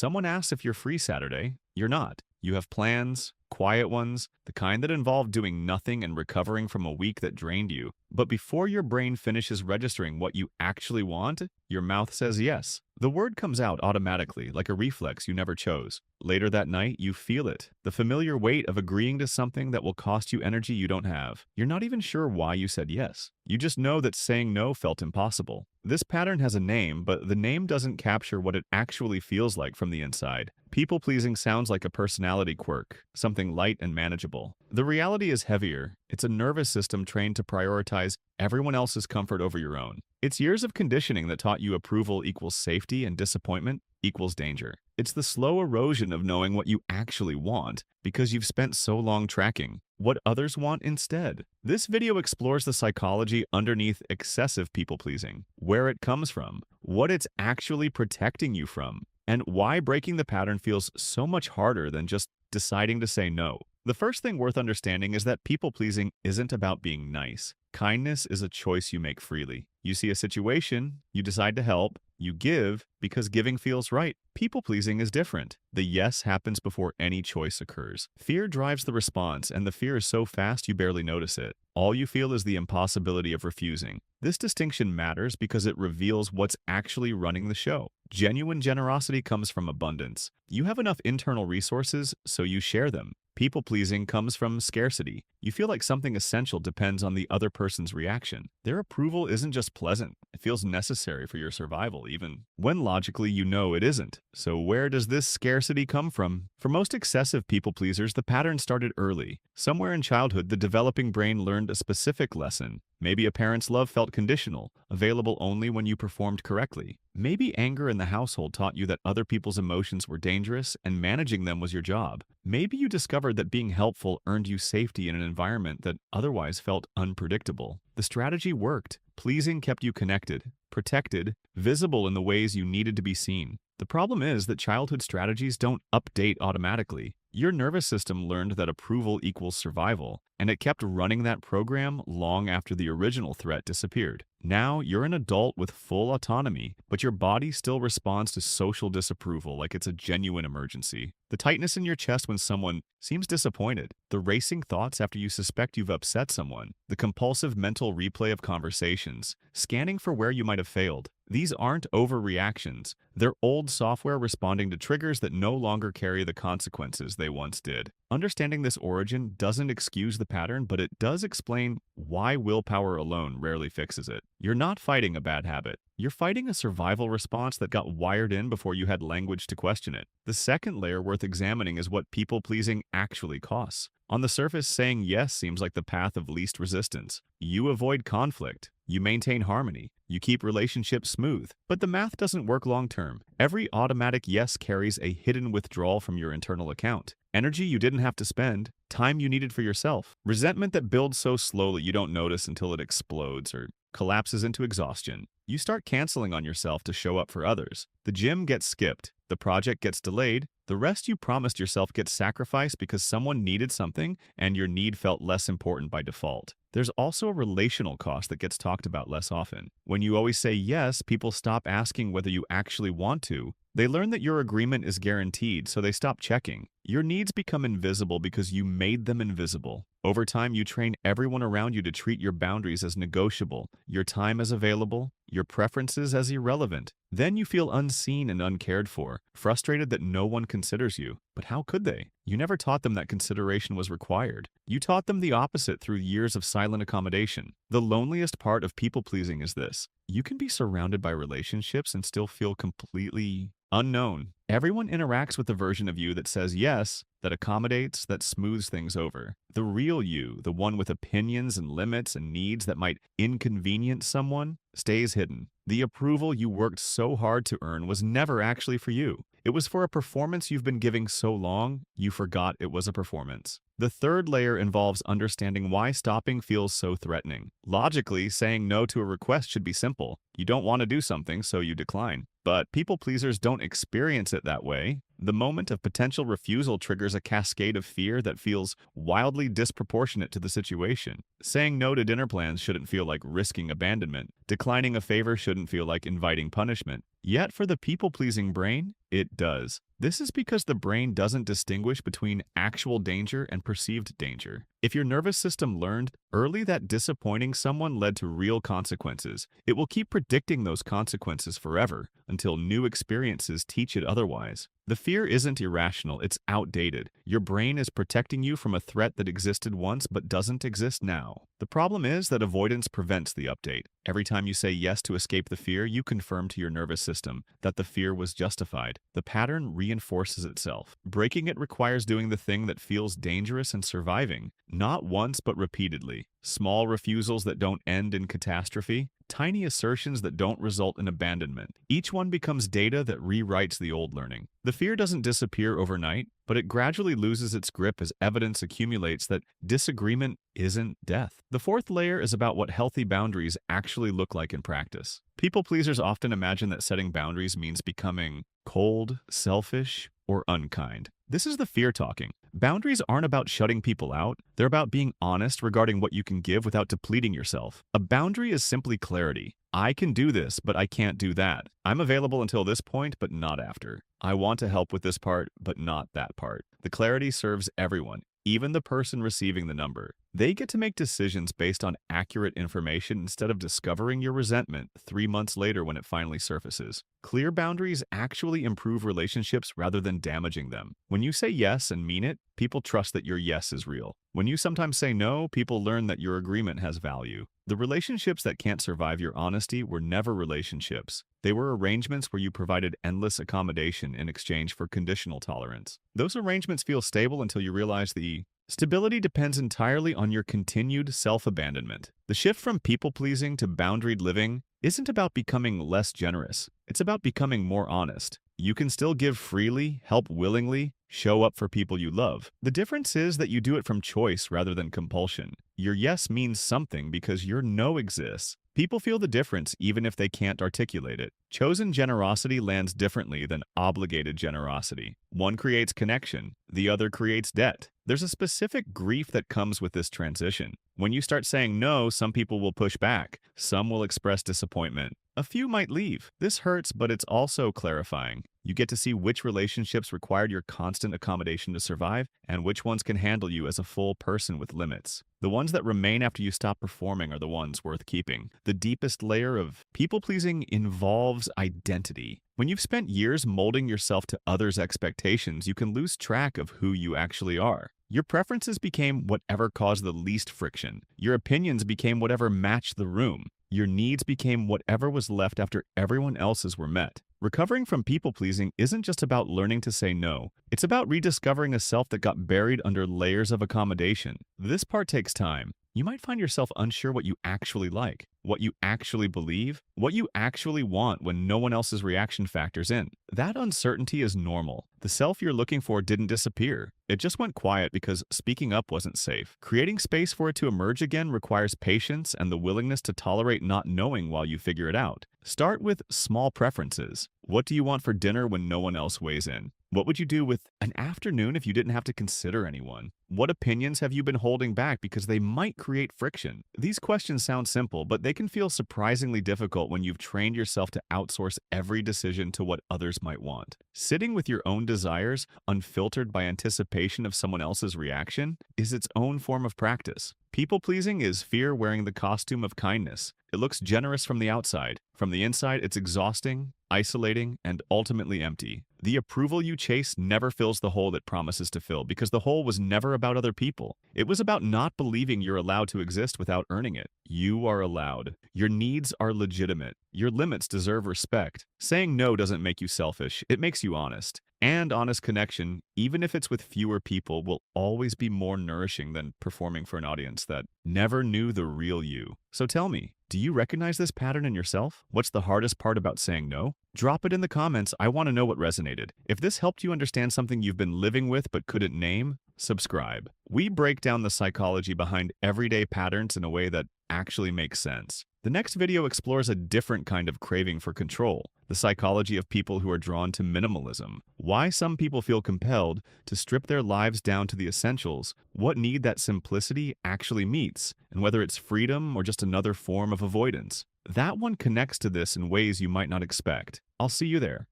Someone asks if you're free Saturday. You're not. You have plans, quiet ones, the kind that involve doing nothing and recovering from a week that drained you. But before your brain finishes registering what you actually want, your mouth says yes. The word comes out automatically, like a reflex you never chose. Later that night, you feel it. The familiar weight of agreeing to something that will cost you energy you don't have. You're not even sure why you said yes. You just know that saying no felt impossible. This pattern has a name, but the name doesn't capture what it actually feels like from the inside. People-pleasing sounds like a personality quirk, something light and manageable. The reality is heavier. It's a nervous system trained to prioritize everyone else's comfort over your own. It's years of conditioning that taught you approval equals safety and disappointment equals danger. It's the slow erosion of knowing what you actually want because you've spent so long tracking what others want instead. This video explores the psychology underneath excessive people-pleasing, where it comes from, what it's actually protecting you from, and why breaking the pattern feels so much harder than just deciding to say no. The first thing worth understanding is that people-pleasing isn't about being nice. Kindness is a choice you make freely. You see a situation, you decide to help, you give because giving feels right. People-pleasing is different. The yes happens before any choice occurs. Fear drives the response, and the fear is so fast you barely notice it. All you feel is the impossibility of refusing. This distinction matters because it reveals what's actually running the show. Genuine generosity comes from abundance. You have enough internal resources, so you share them. People-pleasing comes from scarcity. You feel like something essential depends on the other person's reaction. Their approval isn't just pleasant, it feels necessary for your survival, even when logically you know it isn't. So where does this scarcity come from? For most excessive people-pleasers, the pattern started early. Somewhere in childhood, the developing brain learned a specific lesson. Maybe a parent's love felt conditional, available only when you performed correctly. Maybe anger in the household taught you that other people's emotions were dangerous and managing them was your job. Maybe you discovered that being helpful earned you safety in an environment that otherwise felt unpredictable. The strategy worked. Pleasing kept you connected, protected, visible in the ways you needed to be seen. The problem is that childhood strategies don't update automatically. Your nervous system learned that approval equals survival, and it kept running that program long after the original threat disappeared. Now, you're an adult with full autonomy, but your body still responds to social disapproval like it's a genuine emergency. The tightness in your chest when someone seems disappointed, the racing thoughts after you suspect you've upset someone, the compulsive mental replay of conversations, scanning for where you might have failed. These aren't overreactions. They're old software responding to triggers that no longer carry the consequences they once did. Understanding this origin doesn't excuse the pattern, but it does explain why willpower alone rarely fixes it. You're not fighting a bad habit. You're fighting a survival response that got wired in before you had language to question it. The second layer worth examining is what people-pleasing actually costs. On the surface, saying yes seems like the path of least resistance. You avoid conflict. You maintain harmony. You keep relationships smooth. But the math doesn't work long-term. Every automatic yes carries a hidden withdrawal from your internal account. Energy you didn't have to spend, time you needed for yourself. Resentment that builds so slowly you don't notice until it explodes or collapses into exhaustion. You start canceling on yourself to show up for others. The gym gets skipped. The project gets delayed. The rest you promised yourself gets sacrificed because someone needed something and your need felt less important by default. There's also a relational cost that gets talked about less often. When you always say yes, people stop asking whether you actually want to. They learn that your agreement is guaranteed, so they stop checking. Your needs become invisible because you made them invisible. Over time, you train everyone around you to treat your boundaries as negotiable, your time as available, your preferences as irrelevant. Then you feel unseen and uncared for, frustrated that no one considers you. But how could they? You never taught them that consideration was required. You taught them the opposite through years of silent accommodation. The loneliest part of people-pleasing is this. You can be surrounded by relationships and still feel completely unknown. Everyone interacts with the version of you that says yes, that accommodates, that smooths things over. The real you, the one with opinions and limits and needs that might inconvenience someone, stays hidden. The approval you worked so hard to earn was never actually for you. It was for a performance you've been giving so long, you forgot it was a performance. The third layer involves understanding why stopping feels so threatening. Logically, saying no to a request should be simple. You don't want to do something, so you decline. But people-pleasers don't experience it that way. The moment of potential refusal triggers a cascade of fear that feels wildly disproportionate to the situation. Saying no to dinner plans shouldn't feel like risking abandonment. Declining a favor shouldn't feel like inviting punishment. Yet for the people-pleasing brain, It does. This is because the brain doesn't distinguish between actual danger and perceived danger. If your nervous system learned early that disappointing someone led to real consequences, it will keep predicting those consequences forever until new experiences teach it otherwise. The fear isn't irrational, it's outdated. Your brain is protecting you from a threat that existed once but doesn't exist now. The problem is that avoidance prevents the update. Every time you say yes to escape the fear, you confirm to your nervous system that the fear was justified. The pattern reinforces itself. Breaking it requires doing the thing that feels dangerous and surviving, not once but repeatedly. Small refusals that don't end in catastrophe, tiny assertions that don't result in abandonment. Each one becomes data that rewrites the old learning. The fear doesn't disappear overnight, but it gradually loses its grip as evidence accumulates that disagreement isn't death. The fourth layer is about what healthy boundaries actually look like in practice. People pleasers often imagine that setting boundaries means becoming cold, selfish, or unkind. This is the fear talking. Boundaries aren't about shutting people out. They're about being honest regarding what you can give without depleting yourself. A boundary is simply clarity. I can do this, but I can't do that. I'm available until this point, but not after. I want to help with this part, but not that part. The clarity serves everyone, even the person receiving the number. They get to make decisions based on accurate information instead of discovering your resentment 3 months later when it finally surfaces. Clear boundaries actually improve relationships rather than damaging them. When you say yes and mean it, people trust that your yes is real. When you sometimes say no, people learn that your agreement has value. The relationships that can't survive your honesty were never relationships. They were arrangements where you provided endless accommodation in exchange for conditional tolerance. Those arrangements feel stable until you realize the stability depends entirely on your continued self-abandonment. The shift from people-pleasing to boundaried living isn't about becoming less generous. It's about becoming more honest. You can still give freely, help willingly, show up for people you love. The difference is that you do it from choice rather than compulsion. Your yes means something because your no exists. People feel the difference even if they can't articulate it. Chosen generosity lands differently than obligated generosity. One creates connection, the other creates debt. There's a specific grief that comes with this transition. When you start saying no, some people will push back. Some will express disappointment. A few might leave. This hurts, but it's also clarifying. You get to see which relationships required your constant accommodation to survive and which ones can handle you as a full person with limits. The ones that remain after you stop performing are the ones worth keeping. The deepest layer of people-pleasing involves identity. When you've spent years molding yourself to others' expectations, you can lose track of who you actually are. Your preferences became whatever caused the least friction. Your opinions became whatever matched the room. Your needs became whatever was left after everyone else's were met. Recovering from people-pleasing isn't just about learning to say no. It's about rediscovering a self that got buried under layers of accommodation. This part takes time. You might find yourself unsure what you actually like, what you actually believe, what you actually want when no one else's reaction factors in. That uncertainty is normal. The self you're looking for didn't disappear. It just went quiet because speaking up wasn't safe. Creating space for it to emerge again requires patience and the willingness to tolerate not knowing while you figure it out. Start with small preferences. What do you want for dinner when no one else weighs in? What would you do with an afternoon if you didn't have to consider anyone? What opinions have you been holding back because they might create friction? These questions sound simple, but they can feel surprisingly difficult when you've trained yourself to outsource every decision to what others might want. Sitting with your own desires, unfiltered by anticipation of someone else's reaction, is its own form of practice. People-pleasing is fear wearing the costume of kindness. It looks generous from the outside. From the inside, it's exhausting, isolating, and ultimately empty. The approval you chase never fills the hole it promises to fill because the hole was never about other people. It was about not believing you're allowed to exist without earning it. You are allowed. Your needs are legitimate. Your limits deserve respect. Saying no doesn't make you selfish. It makes you honest. And honest connection, even if it's with fewer people, will always be more nourishing than performing for an audience that never knew the real you. So tell me, do you recognize this pattern in yourself? What's the hardest part about saying no? Drop it in the comments. I want to know what resonated. If this helped you understand something you've been living with but couldn't name, subscribe. We break down the psychology behind everyday patterns in a way that actually makes sense. The next video explores a different kind of craving for control, the psychology of people who are drawn to minimalism, why some people feel compelled to strip their lives down to the essentials, what need that simplicity actually meets, and whether it's freedom or just another form of avoidance. That one connects to this in ways you might not expect. I'll see you there.